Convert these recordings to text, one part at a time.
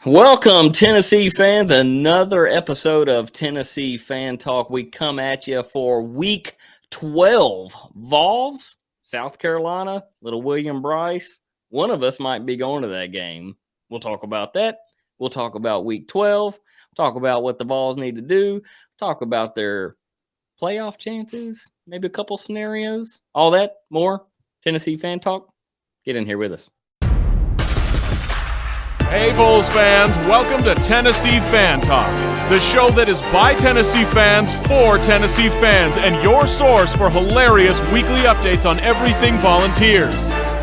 Welcome, Tennessee fans. Another episode of Tennessee Fan Talk. We come at you for Week 12. Vols, South Carolina, little William Bryce. One of us might be going to that game. We'll talk about that. We'll talk about Week 12. Talk about what the Vols need to do. Talk about their playoff chances. Maybe a couple scenarios. All that, more. Tennessee Fan Talk. Get in here with us. Hey, Vols fans, welcome to Tennessee Fan Talk, the show that is by Tennessee fans for Tennessee fans and your source for hilarious weekly updates on everything Volunteers.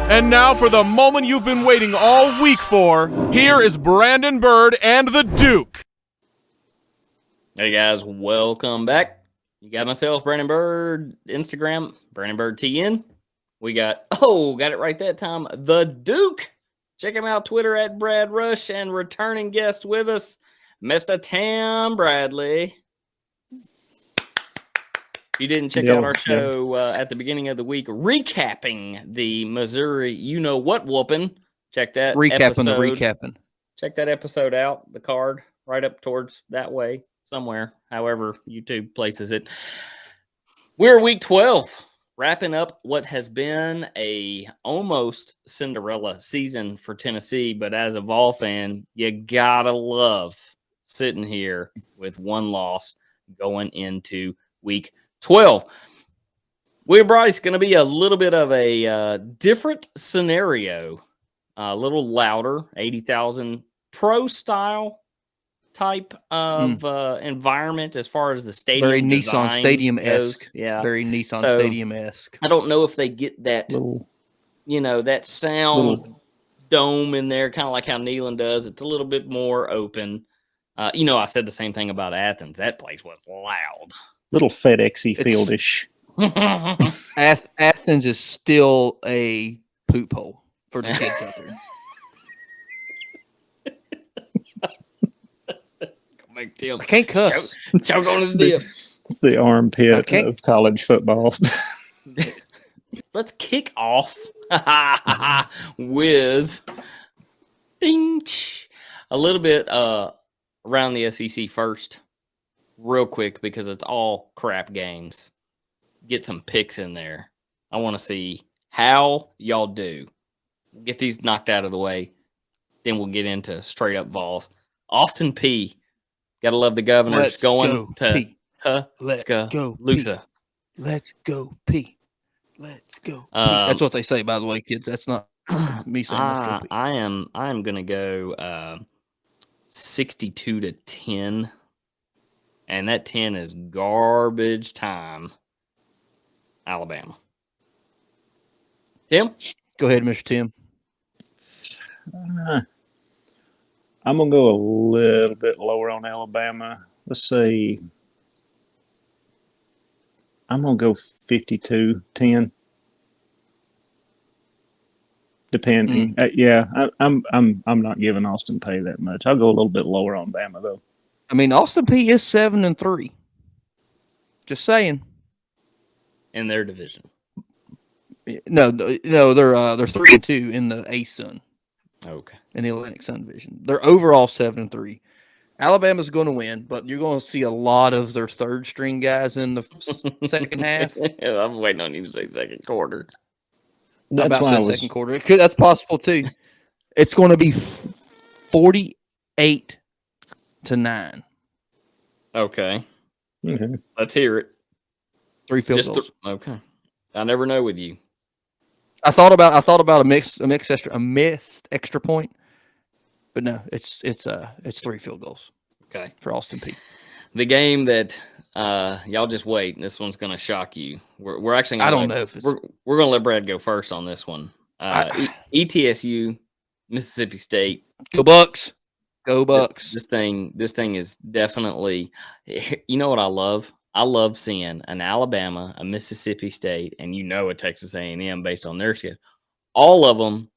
And now for the moment you've been waiting all week for, here is Brandon Byrd and the Duke. Hey guys, welcome back. You got myself, Brandon Byrd, Instagram, Brandon Byrd TN. We got, got it right that time, the Duke. Check him out, Twitter at Brad Rush, and returning guest with us, Mr. Tam Bradley. If you didn't check out our show at the beginning of the week, recapping the Missouri you-know-what whooping, check that Recapping. Check that episode out, the card, right up towards that way, somewhere, however YouTube places it. We're Week 12. Wrapping up what has been a almost Cinderella season for Tennessee, but as a Vol fan, you gotta love sitting here with one loss going into Week 12. William Bryce going to be a little bit of a different scenario, a little louder, 80,000 pro style type of environment as far as the stadium. Very Nissan Stadium-esque. Yeah. Very Nissan Stadium-esque. I don't know if they get that, that sound dome in there, kind of like how Neyland does. It's a little bit more open. I said the same thing about Athens. That place was loud. Little FedEx-y fieldish. Athens is still a poop hole for the kids out there. I can't cuss. Choke on his dip. It's the armpit of college football. Let's kick off with a little bit around the SEC first, real quick, because it's all crap games. Get some picks in there. I want to see how y'all do. Get these knocked out of the way. Then we'll get into straight up Vols. Austin P. Gotta love the Governors. Let's going go, to P. Let's go, Lusa. Let's go, P. Let's go. That's what they say, by the way, kids. That's not me saying let's go, P. I am gonna go 62-10, and that 10 is garbage time. Alabama. Tim, go ahead, Mr. Tim. I'm going to go a little bit lower on Alabama. Let's say I'm going to go 52-10. Depending. I'm not giving Austin Peay that much. I'll go a little bit lower on Bama, though. I mean, Austin Peay is 7-3. Just saying. in their division. No, they're 3-2 in the ASUN. Okay. In the Atlantic Sun Division. They're overall 7-3. Alabama's going to win, but you're going to see a lot of their third string guys in the second half. I'm waiting on you to say second quarter. That's why second quarter. That's possible too. It's going to be 48-9. Okay. Mm-hmm. Let's hear it. 3 field goals. Okay. I never know with you. I thought about a missed extra point, but no, it's 3 field goals. Okay. For Austin Peay. The game that y'all just wait. This one's going to shock you. We're actually gonna I don't know if it's... we're going to let Brad go first on this one. ETSU, Mississippi State. Go Bucks. Go Bucks. This thing is definitely. You know what I love? I love seeing an Alabama, a Mississippi State, and a Texas A&M based on their schedule. All of them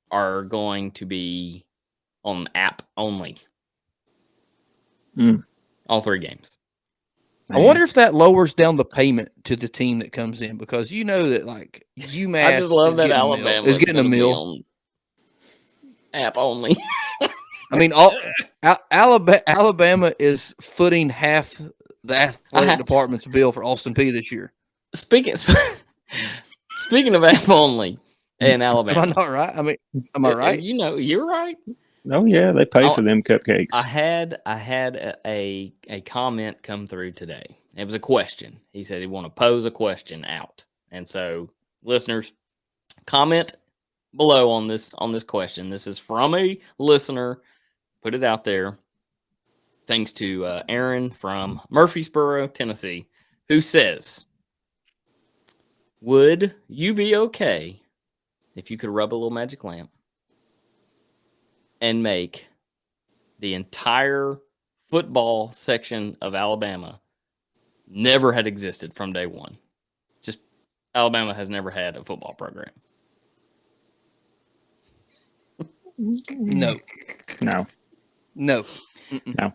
are going to be on app only. All 3 games. I wonder if that lowers down the payment to the team that comes in, because that like UMass. I just love that Alabama is getting a meal. App only. I mean, Alabama is footing half the athletic department's bill for Austin Peay this year. Speaking of app only in Alabama, Am I not right? I mean, am I right? You know, you're right. Oh yeah, they pay for them cupcakes. I had a comment come through today. It was a question. He said he want to pose a question out, and so listeners, comment below on this question. This is from a listener. Put it out there. Thanks to Aaron from Murfreesboro, Tennessee, who says, "Would you be okay if you could rub a little magic lamp and make the entire football section of Alabama never had existed from day one? Just Alabama has never had a football program." No. No. No. No.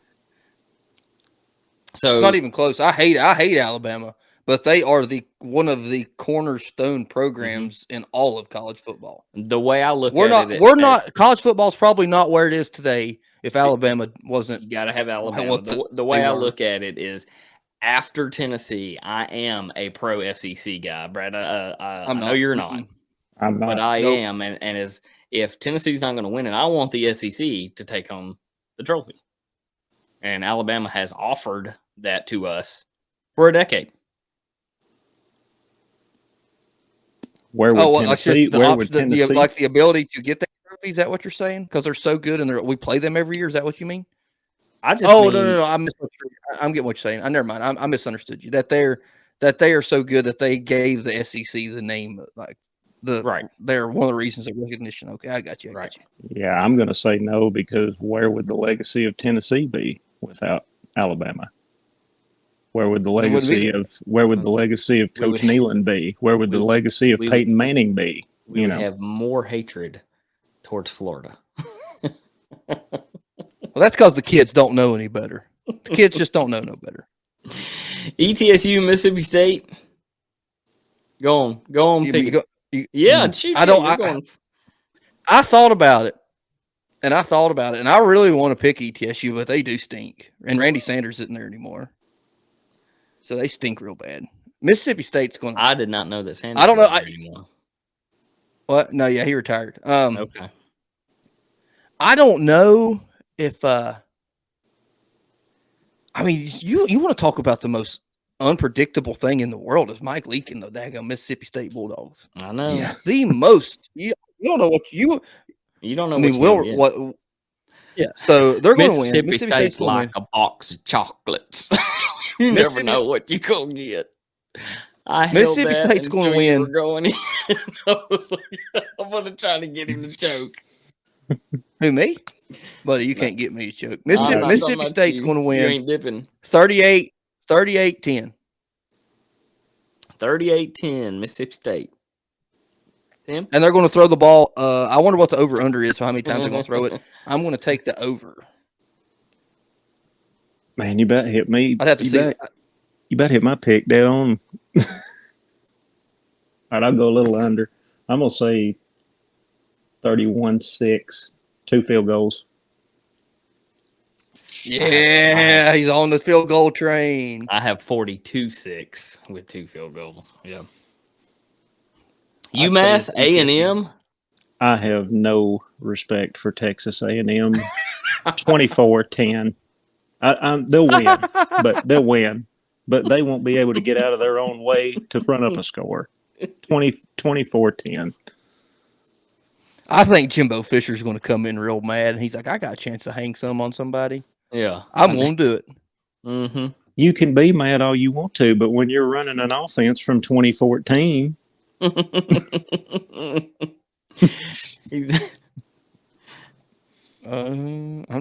So it's not even close. I hate Alabama, but they are one of the cornerstone programs in all of college football. The way I look college football is probably not where it is today if Alabama wasn't. You got to have Alabama. The way I look at it is, after Tennessee, I am a pro SEC guy, Brad. I know you're not. I'm not. But I am, and as if Tennessee's not going to win it, I want the SEC to take home the trophy. And Alabama has offered that to us for a decade. Where would Tennessee? Like the ability to get that trophy? Is that what you're saying? Because they're so good and we play them every year. Is that what you mean? No. I'm getting what you're saying. Never mind. I misunderstood you. That they are so good that they gave the SEC the name like. Right. They're one of the reasons of recognition. Okay, I got you. Yeah, I'm going to say no, because where would the legacy of Tennessee be without Alabama? Where would the legacy of Coach Nealon be? Where would the legacy of Peyton Manning be? We have more hatred towards Florida. Well, that's because the kids don't know any better. The kids just don't know no better. ETSU, Mississippi State. Go on. Shoot. I thought about it, and I really want to pick ETSU, but they do stink. And Randy Sanders isn't there anymore, so they stink real bad. Mississippi State's going. I did not know that Sanders. I don't know anymore. What? No, yeah, he retired. Okay. I don't know if. I mean, you want to talk about the most unpredictable thing in the world is Mike Leake and the daggone Mississippi State Bulldogs. I know. He's the most. You don't know what you don't know. I mean, what? Yeah. So they're going to win. Mississippi State's like a box of chocolates. You never know what you're going to get. Mississippi State's going to win. Going in. I was like, I'm going to try to get him to choke. Who, me? Buddy, you can't get me to choke. Mississippi State's going to win. You ain't dipping. 38-10. 38-10, Mississippi State. Tim? And they're going to throw the ball. I wonder what the over-under is, so how many times they're going to throw it. I'm going to take the over. Man, you better hit me. I'd have to see. You better hit my pick dead on. All right, I'll go a little under. I'm going to say 31-6, 2 field goals. Yeah, he's on the field goal train. I have 42-6 with 2 field goals. Yeah. UMass, A&M. I have no respect for Texas A&M. 24-10. They'll win, they'll win. But they won't be able to get out of their own way to front up a score. 24-10. I think Jimbo Fisher's going to come in real mad. And he's like, I got a chance to hang some on somebody. Yeah. I'm going to do it. Mm-hmm. You can be mad all you want to, but when you're running an offense from 2014. I'm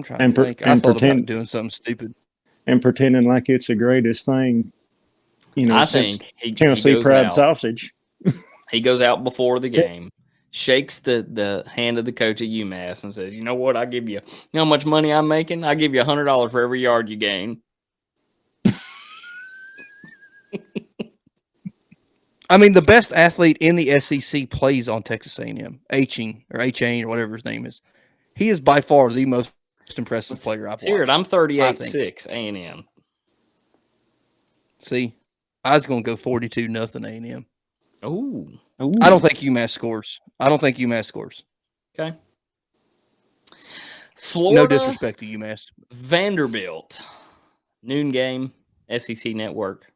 trying to think. I thought about doing something stupid. And pretending like it's the greatest thing, I since think Tennessee Pride Sausage. He goes out before the game, shakes the hand of the coach at UMass and says, you know what, I'll give you, how much money I'm making? I'll give you $100 for every yard you gain. I mean, the best athlete in the SEC plays on Texas A&M, H-Ain or whatever his name is. He is by far the most most impressive player I've watched. Here, I'm 38-6 A&M. See, I was going to go 42-0 A&M. Oh, I don't think UMass scores. Okay. Florida. No disrespect to UMass. Vanderbilt. Noon game. SEC Network.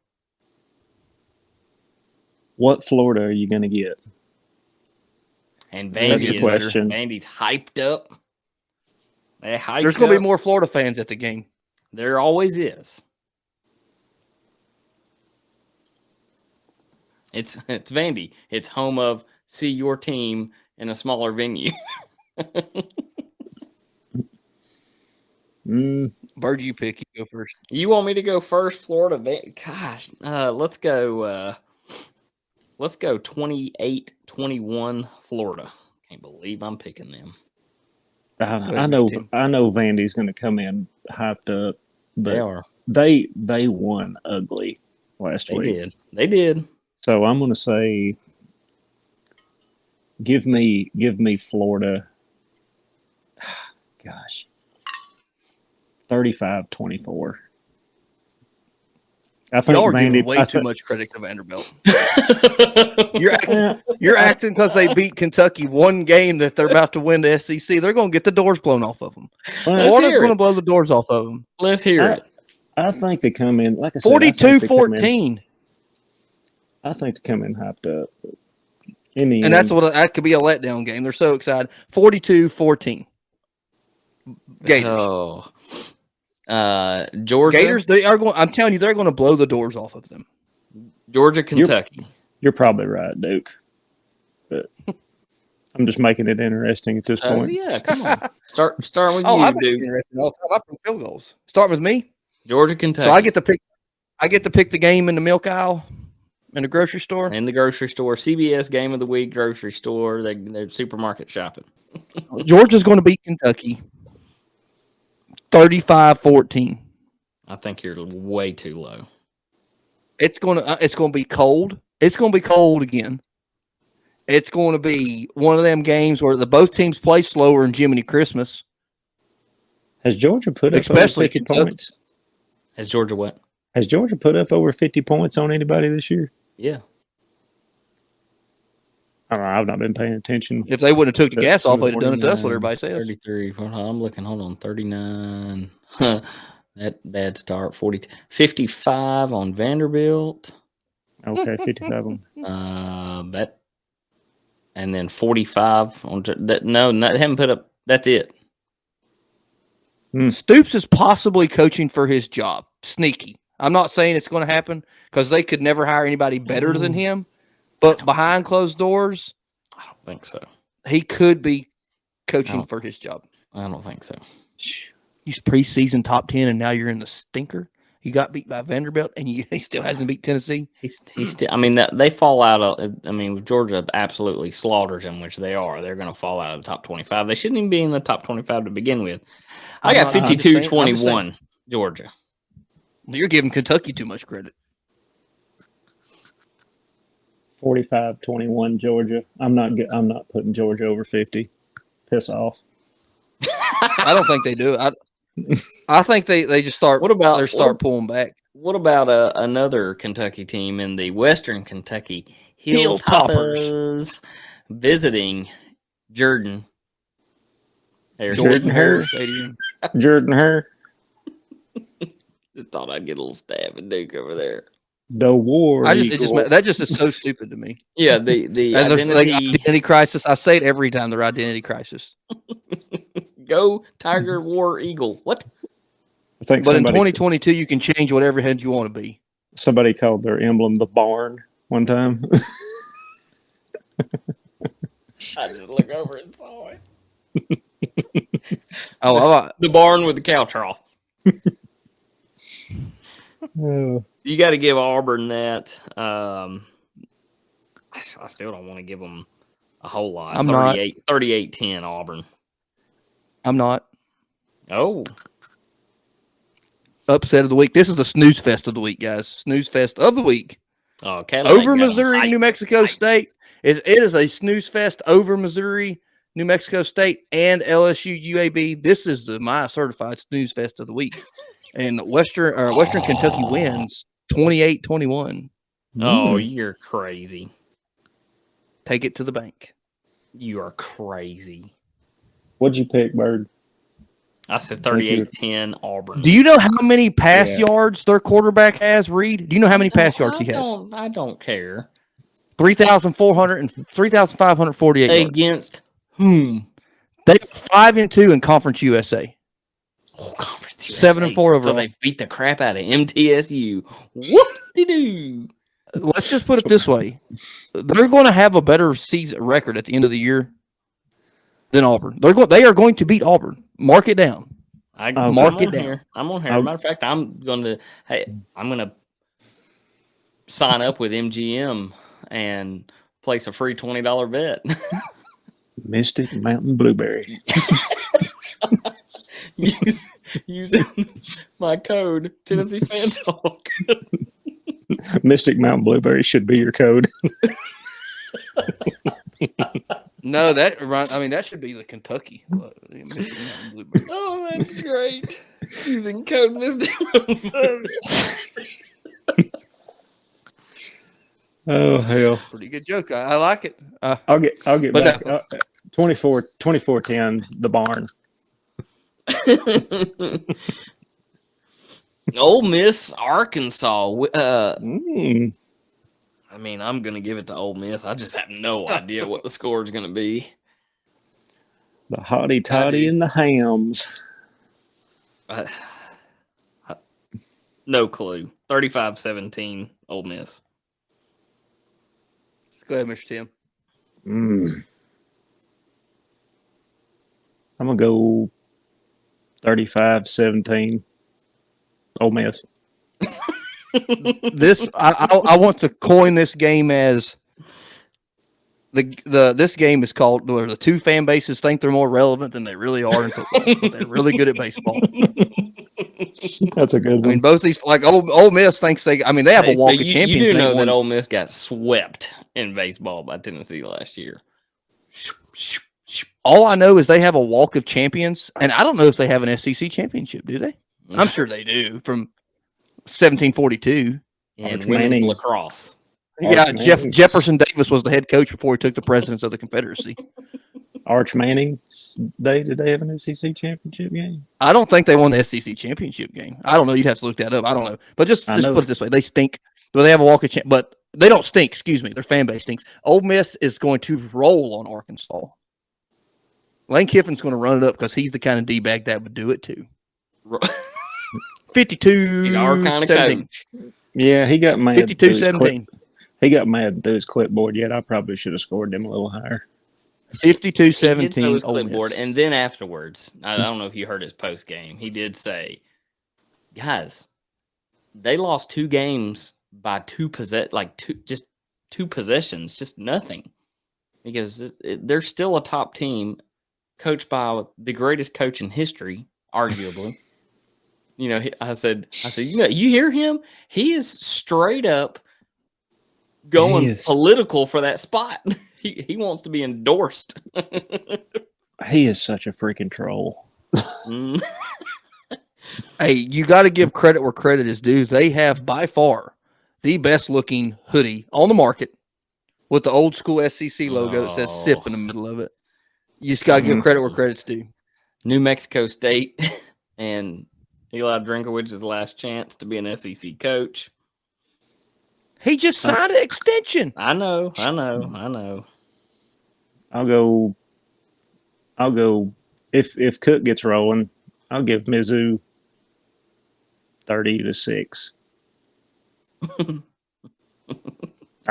What Florida are you going to get? And That's the question. Vandy's hyped up. There's going to be more Florida fans at the game. There always is. It's Vandy. It's home of see your team in a smaller venue. Byrd, you pick. You go first. You want me to go first, Florida? Gosh, let's go 28-21 Florida. Can't believe I'm picking them. I know Vandy's going to come in hyped up. But they are. They won ugly last week. They did. So I'm going to say, give me Florida. Gosh, 35-24. I think y'all are Vandy, giving way too much credit to Vanderbilt. You're acting because they beat Kentucky one game that they're about to win the SEC. They're going to get the doors blown off of them. Florida's going to blow the doors off of them. Let's hear it. I think they come in, like I said, 42-14. I think they come in hyped up. In the and end, that could be a letdown game. They're so excited. 42-14. Gators. Georgia. Gators, they are going. I'm telling you, they're going to blow the doors off of them. Georgia, Kentucky. You're probably right, Duke. But I'm just making it interesting at this point. Yeah, come on. Start with you, I'm Duke. interested all the time. I pick field goals. Start with me. Georgia, Kentucky. So I get to pick the game in the milk aisle in the grocery store. In the grocery store. CBS game of the week, grocery store. They're supermarket shopping. Georgia's going to beat Kentucky 35-14. I think you're way too low. It's going to be cold. It's going to be cold again. It's going to be one of them games where both teams play slower in Jiminy Christmas. Has Georgia put up over 50 points? Has Georgia what? Has Georgia put up over 50 points on anybody this year? Yeah. I don't know. I've not been paying attention. If they wouldn't have took the gas off, they'd have done it. That's what everybody says. 33. I'm looking. Hold on. 39. That bad start. 40. 55 on Vanderbilt. Okay, 55 on. That. And then 45 on that. No, they haven't put up. That's it. Stoops is possibly coaching for his job. Sneaky. I'm not saying it's going to happen because they could never hire anybody better than him. But behind closed doors, I don't think so. He could be coaching for his job. I don't think so. He's preseason top 10, and now you're in the stinker. You got beat by Vanderbilt, and he still hasn't beat Tennessee. He's still. I mean, they fall out. Georgia absolutely slaughters them, which they are. They're going to fall out of the top 25. They shouldn't even be in the top 25 to begin with. I got 52-21 Georgia. You're giving Kentucky too much credit. 45-21 Georgia. I'm not putting Georgia over 50. Piss off. I don't think they do. I think they just start. Start pulling back. What about another Kentucky team in the Western Kentucky Hilltoppers visiting Jordan? Jordan Hare Stadium. Jordan Hare. Just thought I'd get a little stab at Duke over there. The war. That just is so stupid to me. Yeah, the identity crisis. I say it every time. Their identity crisis. Go Tiger, War, Eagle. What? But in 2022, you can change whatever head you want to be. Somebody called their emblem the barn one time. I just looked over and saw it. The barn with the cow trough. You got to give Auburn that. I still don't want to give them a whole lot. I'm 38-10 Auburn. I'm not. Oh. Upset of the week. This is the snooze fest of the week, guys. Snooze fest of the week. Oh, over Missouri, New Mexico State. It is a snooze fest over Missouri, New Mexico State, and LSU UAB. This is my certified snooze fest of the week. And Western Kentucky wins 28-21. Oh, you're crazy. Take it to the bank. You are crazy. What'd you pick, Byrd? I said 38-10 Auburn. Do you know how many pass yards their quarterback has, Reed? Do you know how many pass yards he has? I don't care. 3,548 yards. Against whom? They 5-2 in Conference USA. Oh, Conference USA. 7-4 overall. So they beat the crap out of MTSU. Whoop-de-doo. Let's just put it this way. They're going to have a better season record at the end of the year than Auburn. They are going to beat Auburn. Mark it down. Mark it down. I'm on here. Matter of fact, I'm going to sign up with MGM and place a free $20 bet. Mystic Mountain Blueberry. Using my code Tennessee Fan Talk. Mystic Mountain Blueberry should be your code. No, that should be the Kentucky. Oh, that's great. Using code Mystic Mountain Blueberry. Oh hell! Pretty good joke. I like it. I'll get back. 24-10. The barn. Ole Miss, Arkansas. I mean, I'm going to give it to Ole Miss. I just have no idea what the score is going to be. The hottie toddy and the hams. No clue. 35-17, Ole Miss. Go ahead, Mr. Tim. I'm going to go 35-17. Ole Miss. I want to coin this game as this game is called where the two fan bases think they're more relevant than they really are in football, but they're really good at baseball. That's a good one. I mean, both these Ole Miss thinks they have a walk of champions. You do know that Ole Miss got swept in baseball by Tennessee last year. All I know is they have a walk of champions, and I don't know if they have an SEC championship. Do they? I'm sure they do from 1742. And women's lacrosse. Yeah, Jefferson Davis was the head coach before he took the presidents of the Confederacy. Arch Manning, did they have an SEC championship game? I don't think they won the SEC championship game. I don't know. You'd have to look that up. I don't know. But just put it this way. They stink. But they have a walk of champions. But they don't stink. Excuse me. Their fan base stinks. Ole Miss is going to roll on Arkansas. Lane Kiffin's going to run it up because he's the kind of D-bag that would do it too. 52. He's our kind of 17. coach. Yeah, he got mad. 52-17. He got mad through his clipboard. Yet I probably should have scored them a little higher. 52-17. Clipboard, and then afterwards, I don't know if you heard his post game. He did say, "Guys, they lost 2 games by two possessions, just nothing, because they're still a top team, coached by the greatest coach in history, arguably." I said, you hear him? He is straight up going political for that spot. He wants to be endorsed. He is such a freaking troll. Hey, you got to give credit where credit is due. They have by far the best looking hoodie on the market with the old school SEC logo that says SIP in the middle of it. You just got to give credit where credit's due. New Mexico State and Eli Drinkowich's last chance to be an SEC coach. He just signed an extension. I know. I'll go. If Cook gets rolling, I'll give Mizzou 30-6. I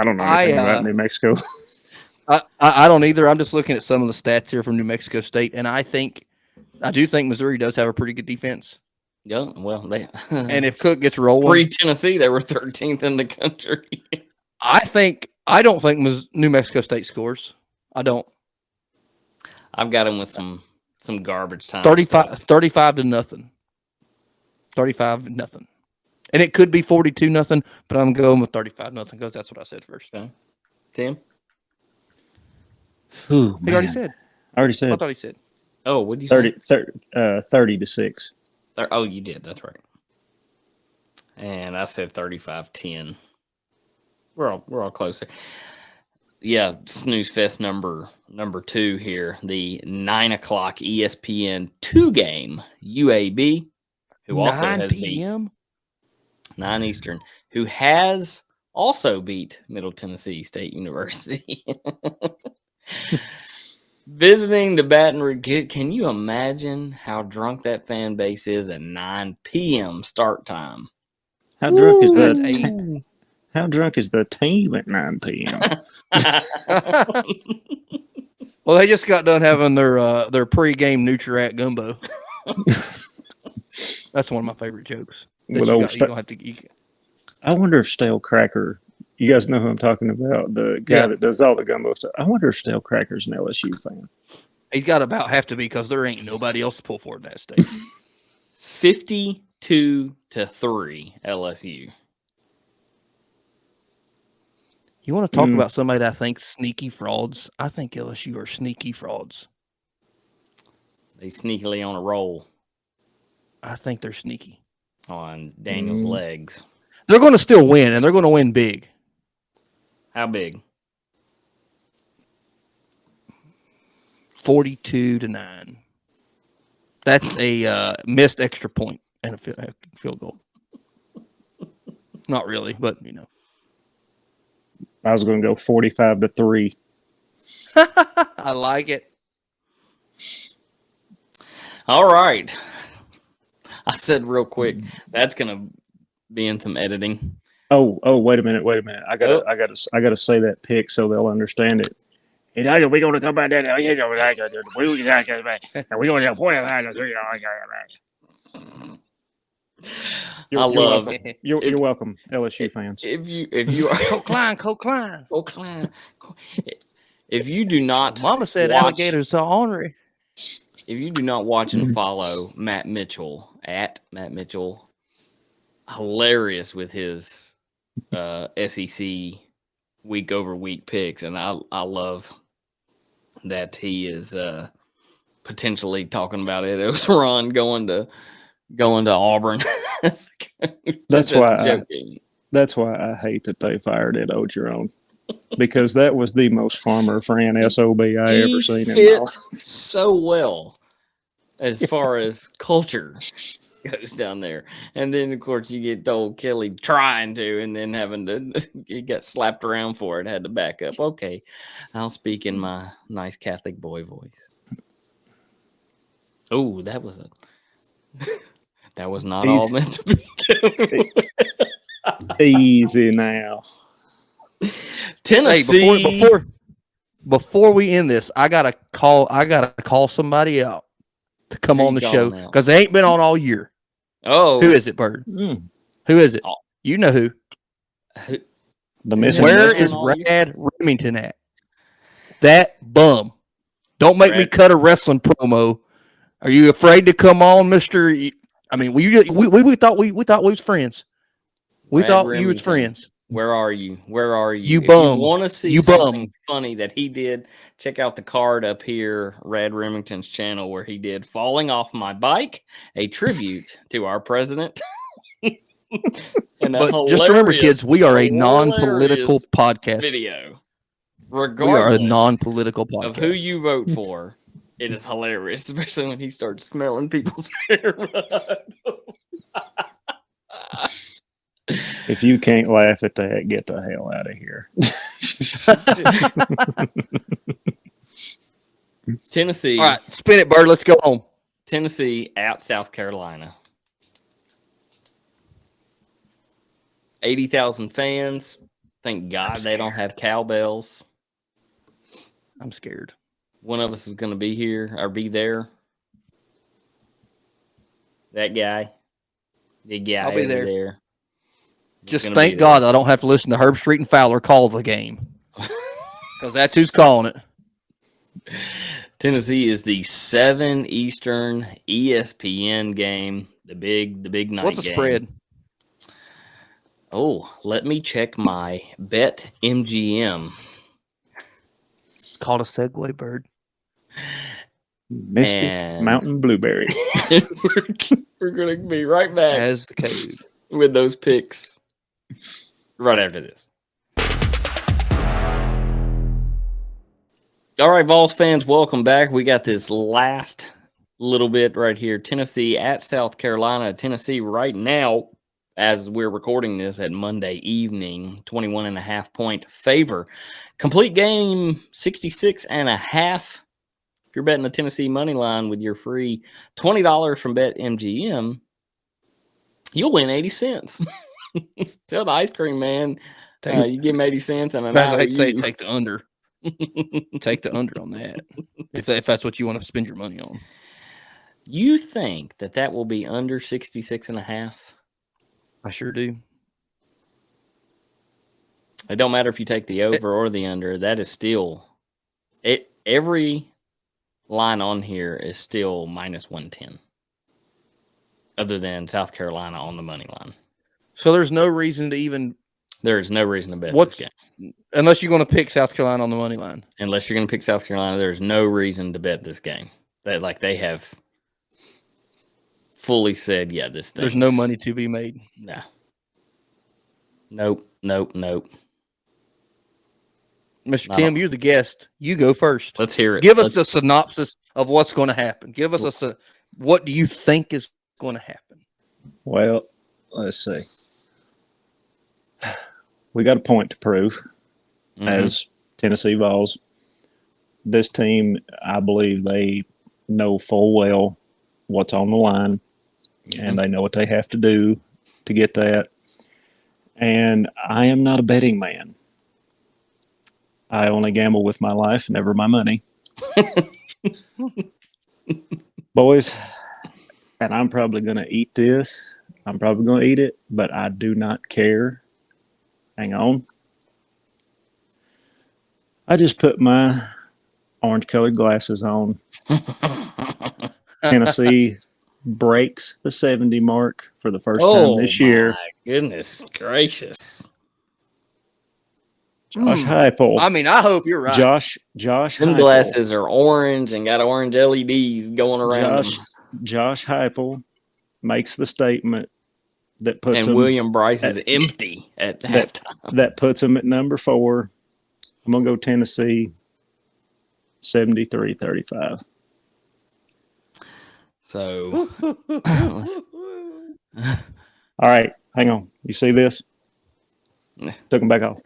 don't know anything about New Mexico. I don't either. I'm just looking at some of the stats here from New Mexico State, and I do think Missouri does have a pretty good defense. Yeah, well, and if Cook gets rolling, pre-Tennessee, they were 13th in the country. I don't think New Mexico State scores. I don't. I've got them with some garbage time. 35-0. 35-0. And it could be 42-0, but I'm going with 35-0 because that's what I said first. Okay. Tim? Ooh, he already said. I already said. I thought he said. Oh, what did you say? 30-6. Oh, you did. That's right. And I said 35-10. We're all closer. Yeah, Snooze Fest number 2 here. The 9 o'clock ESPN 2 game UAB, who also 9 has p.m. beat 9 Eastern, who has also beat Middle Tennessee State University. Visiting the Baton Rouge. Can you imagine how drunk that fan base is at 9 p.m. start time? How drunk is the How drunk is the team at 9 p.m.? Well, they just got done having their pregame Nutri-Rat gumbo. That's one of my favorite jokes. I wonder if Stale Cracker, you guys know who I'm talking about, the guy that does all the gumbo stuff. I wonder if Stale Cracker's an LSU fan. He's got about have to be because there ain't nobody else to pull for in that state. 52-3 LSU. You want to talk about somebody that I think sneaky frauds? I think LSU are sneaky frauds. They sneakily on a roll. I think they're sneaky. On Daniel's legs. They're going to still win, and they're going to win big. How big? 42-9. That's a missed extra point and a field goal. Not really, but you know. I was going to go 45-3. I like it. All right. I said real quick, that's going to be in some editing. Oh, wait a minute. I gotta say that pick so they'll understand it. We're going to come back down. We're going to 45-3. You're welcome, LSU fans. If you are Cline. If you do not, Mama said alligators are ornery. If you do not watch and follow Matt Mitchell at Matt Mitchell, hilarious with his SEC week over week picks, and I love that he is potentially talking about it. It was Ron going to Auburn. That's why I hate that they fired Ed Ogeron, because that was the most farmer friend SOB I ever seen in my life. So well as far as culture goes down there, and then of course you get told Kelly trying to, and then having to he got slapped around for it, had to back up. Okay, I'll speak in my nice Catholic boy voice. Oh, that was not all meant to be. Easy now. Tennessee. Hey, before we end this, I gotta call somebody out to come on the show because they ain't been on all year. Oh, who is it, Byrd? Who is it? You know who? Where is Rad Remington at? That bum. Don't make me cut a wrestling promo. Are you afraid to come on, Mister? I mean, we thought we was friends. We thought you was friends. Where are you? You bum. If you want to see something funny that he did, check out the card up here, Rad Remington's channel, where he did Falling Off My Bike, a tribute to our president. But just remember, kids, we are a non-political podcast. Video. Regardless we are a non-political podcast. Of who you vote for, it is hilarious, especially when he starts smelling people's hair. If you can't laugh at that, get the hell out of here. Tennessee. All right, spin it, Byrd. Let's go home. Tennessee at South Carolina. 80,000 fans. Thank God they don't have cowbells. I'm scared. One of us is going to be here or be there. That guy. The guy I'll be there. Just thank God I don't have to listen to Herb Street and Fowler call the game. Because that's who's calling it. Tennessee is the 7 Eastern ESPN game. The big night game. What's the spread? Oh, let me check my Bet MGM. Called a segue, Byrd. Mystic Mountain Blueberry. We're going to be right back as the cave with those picks right after this. All right, Vols fans, welcome back. We got this last little bit right here. Tennessee at South Carolina. Tennessee right now, as we're recording this at Monday evening, 21.5 point favor. Complete game, 66.5. If you're betting the Tennessee money line with your free $20 from BetMGM, you'll win 80 cents. Tell the ice cream man, you give him 80 cents. And I hate to say take the under. Take the under on that. If that's what you want to spend your money on. You think that will be under 66.5? I sure do. It don't matter if you take the over or the under. That is still it. Every line on here is still minus 110, other than South Carolina on the money line. So there's no reason to even. There is no reason to bet this game. Unless you're going to pick South Carolina on the money line. Unless you're going to pick South Carolina, there's no reason to bet this game. They have fully said, yeah, this thing. There's no money to be made. Nah. Nope. Mr. Tim, you're the guest. You go first. Let's hear it. Give us the synopsis of what's going to happen. Give us what do you think is going to happen? Well, let's see. We got a point to prove as Tennessee Vols. This team, I believe they know full well what's on the line, and they know what they have to do to get that. And I am not a betting man. I only gamble with my life, never my money. Boys, and I'm probably going to eat this. I'm probably going to eat it, but I do not care. Hang on. I just put my orange-colored glasses on. Tennessee breaks the 70 mark for the first time this year. My goodness gracious. Josh Heupel. I mean, I hope you're right. Josh Them Heupel. glasses are orange and got orange LEDs going around them. Josh Heupel makes the statement that puts and him William Bryce is empty at halftime. That puts him at number 4. I'm going to go Tennessee 73-35. So, all right, hang on. You see this? Took him back off.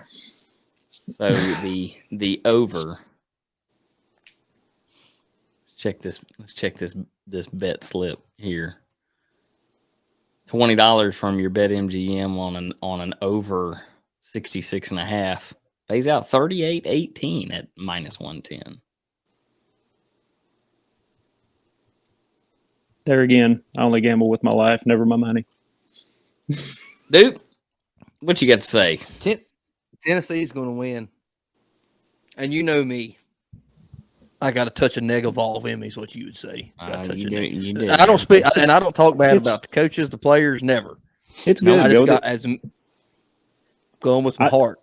So the over. Let's check this bet slip here. $20 from your BetMGM on an over 66.5 pays out 38.18 at minus 110. There again, I only gamble with my life, never my money. Dude, what you got to say? Tennessee's going to win. And you know me. I got to touch a neg of all of him is what you would say. You did. I don't speak, and I don't talk bad about the coaches, the players, never. It's good. I just got going with my heart.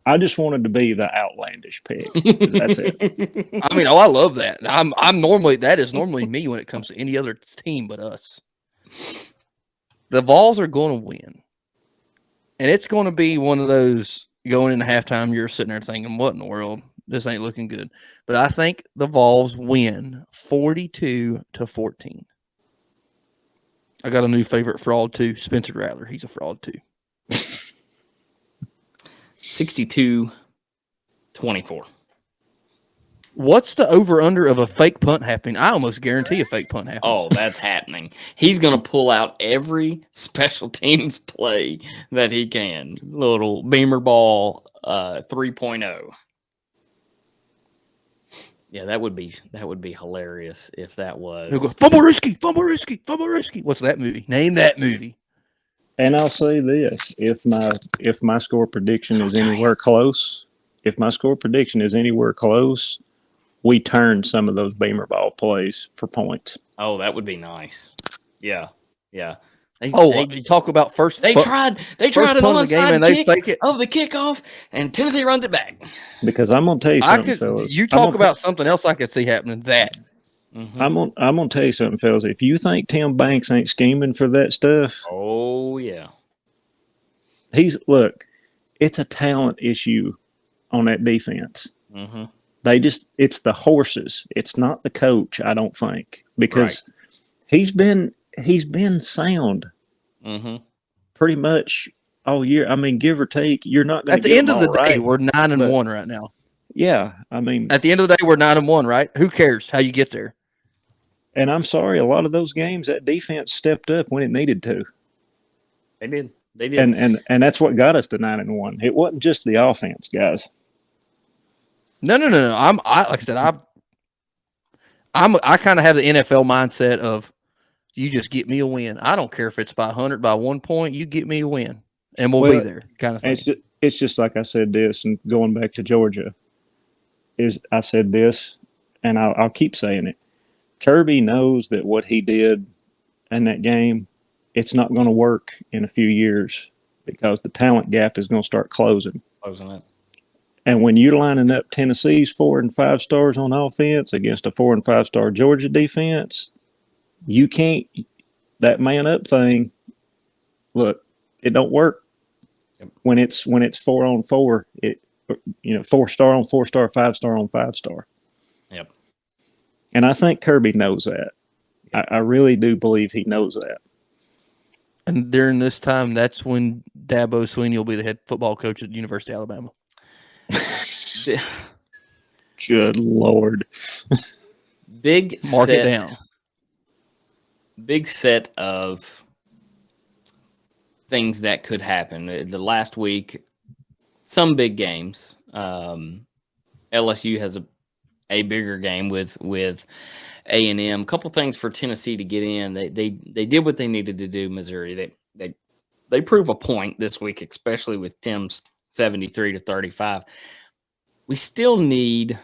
I just wanted to be the outlandish pick. That's it. I mean, I love that. That is normally me when it comes to any other team but us. The Vols are going to win. And it's going to be one of those going into halftime, you're sitting there thinking, what in the world? This ain't looking good. But I think the Vols win 42-14. I got a new favorite fraud too, Spencer Rattler. He's a fraud too. 62-24. What's the over-under of a fake punt happening? I almost guarantee a fake punt happens. Oh, that's happening. He's going to pull out every special teams play that he can. Little beamer ball 3.0. Yeah, that would be hilarious if that was. He'll go, fumble risky. What's that movie? Name that movie. And I'll say this: if my score prediction is anywhere close, we turn some of those beamer ball plays for points. Oh, that would be nice. Yeah. They talk about first. They tried an onside kick fake it of the kickoff, and Tennessee runs it back. Because I'm gonna tell you something, fellas. You talk about something else I could see happening. That Mm-hmm. I'm gonna tell you something, fellas. If you think Tim Banks ain't scheming for that stuff, Oh yeah, look. It's a talent issue on that defense. mm-hmm. It's the horses. It's not the coach. I don't think, because he's been sound Mm-hmm. pretty much all year. I mean, give or take, you're not going to at the end of the day. We're 9-1 right now. Yeah, I mean, at the end of the day, we're 9-1, right? Who cares how you get there? And I'm sorry, a lot of those games that defense stepped up when it needed to. They did. They did. And that's what got us to 9-1. It wasn't just the offense, guys. No. Like I said, I kind of have the NFL mindset of you just get me a win. I don't care if it's by 100, by 1 point. You get me a win, and we'll be there, kind of thing. It's just like I said this, and going back to Georgia, I said this, and I'll keep saying it. Kirby knows that what he did in that game, it's not going to work in a few years because the talent gap is going to start closing. Closing it. And when you're lining up Tennessee's 4 and 5 stars on offense against a 4 and 5 star Georgia defense, you can't. That man up thing, look, it don't work. Yep. When it's 4 on 4, 4 star on 4 star, 5 star on 5 star. Yep. And I think Kirby knows that. Yep. I really do believe he knows that. And during this time, that's when Dabo Swinney will be the head football coach at the University of Alabama. Good Lord. Mark it down. Big set of things that could happen. The last week, some big games. LSU has a bigger game with A&M. A couple things for Tennessee to get in. They did what they needed to do. Missouri. They prove a point this week, especially with Tim's 73-35. We still need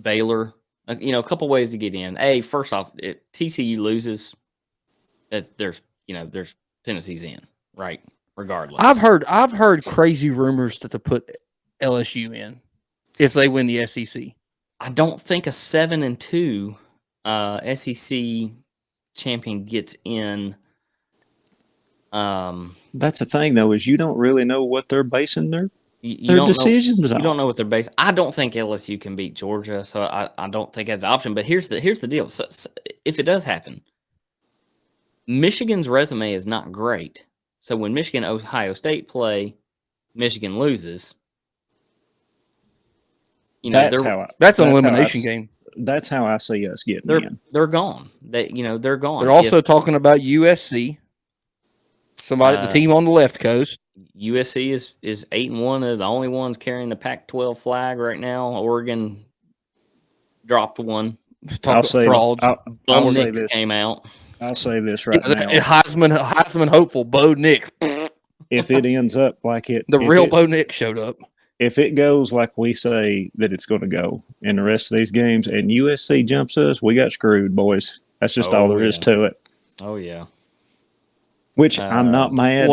Baylor. A couple ways to get in. First off, if TCU loses, there's Tennessee's in, right? Regardless. I've heard crazy rumors that they put LSU in if they win the SEC. I don't think a 7-2 SEC champion gets in. That's the thing, though, is you don't really know what they're basing their decisions on. You don't know what they're based. I don't think LSU can beat Georgia, so I don't think that's an option. But here's the deal. So if it does happen, Michigan's resume is not great. So when Michigan Ohio State play, Michigan loses. That's an elimination game. That's how I see us getting in. They're gone. They're gone. They're also talking about USC. The team on the left coast. USC is 8-1. They're the only ones carrying the Pac-12 flag right now. Oregon dropped one. Frauds. Bo Nix came out. I'll say this right now. Heisman hopeful Bo Nix. If it ends up like it, Bo Nix showed up. If it goes like we say that it's going to go in the rest of these games, and USC jumps us, we got screwed, boys. That's just all there is to it. Oh yeah. Which I'm not mad.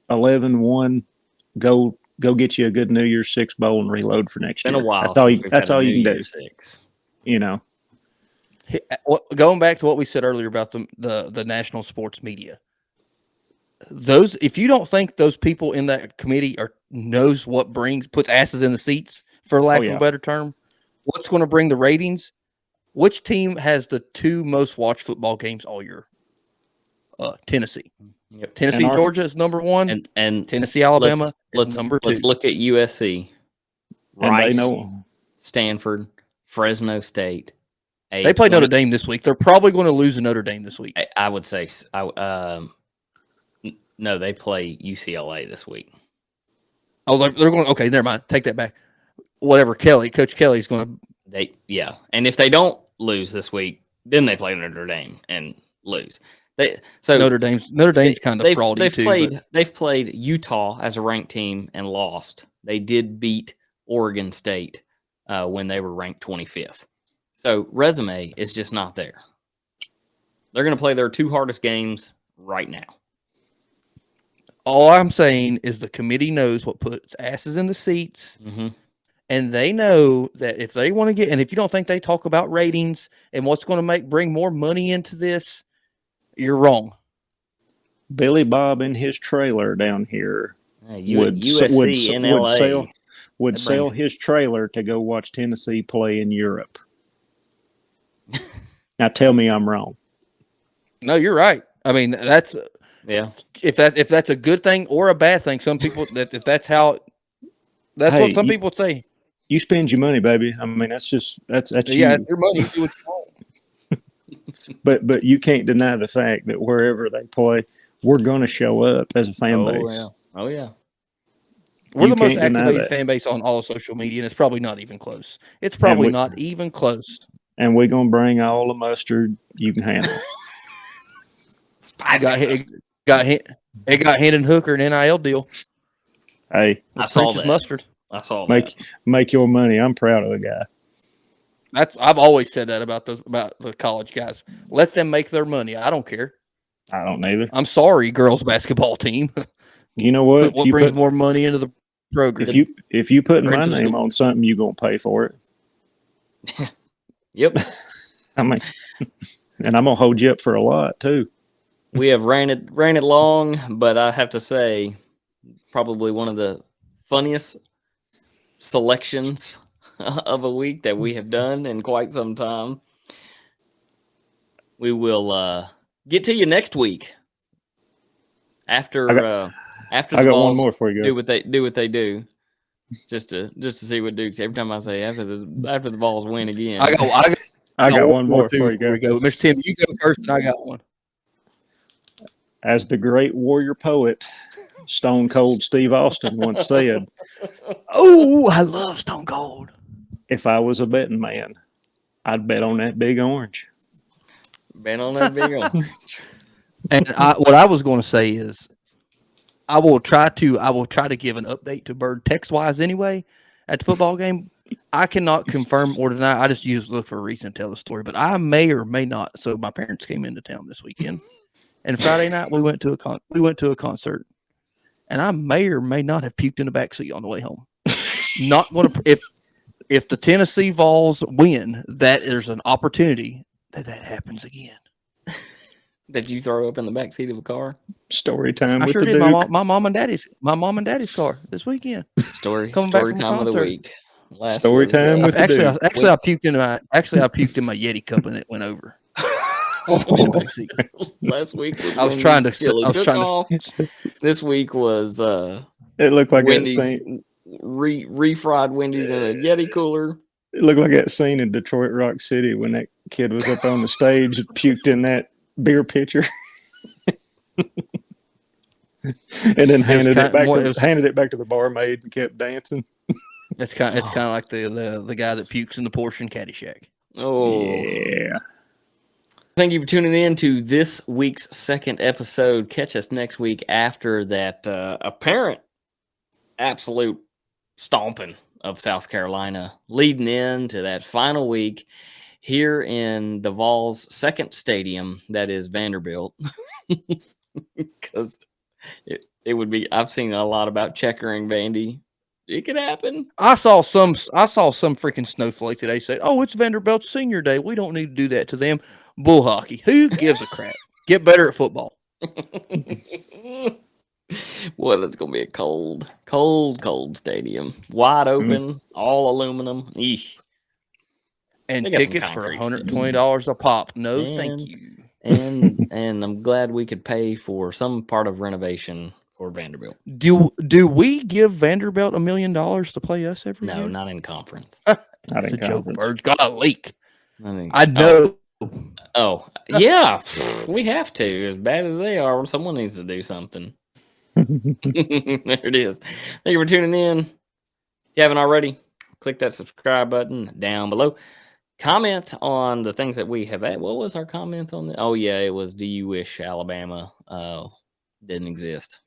11-1. Go get you a good New Year's Six bowl and reload for next year. Been a while. That's all you can do. Six. Going back to what we said earlier about the national sports media. If you don't think those people in that committee knows what puts asses in the seats, for lack of a better term, what's going to bring the ratings? Which team has the 2 most watched football games all year? Tennessee. Yep. Tennessee, Georgia is number 1, and Tennessee, Alabama is number 2. Let's look at USC. Rice, Stanford, Fresno State. They play Notre Dame this week. They're probably going to lose to Notre Dame this week. I would say no, they play UCLA this week. Oh, they're going. Okay, never mind. Take that back. Whatever, Coach Kelly's going to. And if they don't lose this week, then they play Notre Dame and lose. Notre Dame's kind of fraudy too. They've played Utah as a ranked team and lost. They did beat Oregon State when they were ranked 25th. So resume is just not there. They're going to play their 2 hardest games right now. All I'm saying is the committee knows what puts asses in the seats, And they know that if they want to get, and if you don't think they talk about ratings and what's going to bring more money into this, you're wrong. Billy Bob in his trailer down here would sell his trailer to go watch Tennessee play in Europe. Now tell me I'm wrong. No, you're right. I mean, that's if that's a good thing or a bad thing. Some people that's what some people say. You spend your money, baby. I mean, that's you. Your money. Do what you want. But you can't deny the fact that wherever they play, we're going to show up as a fan base. Oh yeah. We're the most activated fan base on all social media, and it's probably not even close. It's probably not even close. And we're going to bring all the mustard you can handle. It got Hendon Hooker an NIL deal. Hey, I saw that. Mustard. I saw that. Make your money. I'm proud of the guy. I've always said that about the college guys. Let them make their money. I don't care. I don't either. I'm sorry, girls basketball team. You know what? What brings more money into the program? If you put my name on something, you're gonna pay for it. Yep. I mean, and I'm gonna hold you up for a lot too. We have ran it long, but I have to say, probably one of the funniest selections of a week that we have done in quite some time. We will get to you next week after the Vols one more for you. Do what they do. Just to see what Duke's. Every time I say after the Vols win again, I got one more for you. Go. Mr. Tim, you go first, and I got one. As the great warrior poet, Stone Cold Steve Austin once said, "Oh, I love Stone Cold. If I was a betting man, I'd bet on that big orange." Bet on that big orange. And what I was going to say is, I will try to give an update to Byrd text wise anyway at the football game. I cannot confirm or deny. I just look for a reason to tell the story, but I may or may not. So my parents came into town this weekend, and Friday night we went to a concert, and I may or may not have puked in the backseat on the way home. Not going to if the Tennessee Vols win, that there's an opportunity that happens again. That you throw up in the backseat of a car? Story time with the Duke. My mom and daddy's car this weekend. Story time of the week. Story time with the Duke. I puked in my Yeti cup and it went over. Last week I was trying to. This week was it looked like Wendy's, that scene. Refried Wendy's in a Yeti cooler. It looked like that scene in Detroit Rock City when that kid was up on the stage and puked in that beer pitcher. And then handed it back to the barmaid and kept dancing. It's kind of like the guy that pukes in the Porsche and Caddyshack. Oh yeah. Thank you for tuning in to this week's second episode. Catch us next week after that apparent absolute stomping of South Carolina, leading into that final week here in the Vols' second stadium, that is Vanderbilt. Because it would be, I've seen a lot about checkering Vandy. It could happen. I saw some freaking snowflake today say, "Oh, it's Vanderbilt's senior day. We don't need to do that to them." Bull hockey. Who gives a crap? Get better at football. Well, it's going to be a cold stadium. Wide open, all aluminum. Eesh. And tickets for $120 a pop. No, thank you. And I'm glad we could pay for some part of renovation for Vanderbilt. Do we give Vanderbilt $1 million to play us every year? No, not in conference. Not in conference. Joke. Bird's got a leak. I know. Oh, yeah. We have to. As bad as they are, someone needs to do something. There it is. Thank you for tuning in. If you haven't already, click that subscribe button down below. Comment on the things that we have had. What was our comment on that? Oh, yeah, it was, do you wish Alabama didn't exist?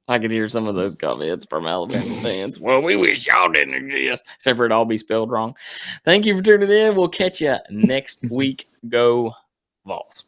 I could hear some of those comments from Alabama fans. Well, we wish y'all didn't exist, except for it all be spelled wrong. Thank you for tuning in. We'll catch you next week. Go Vols.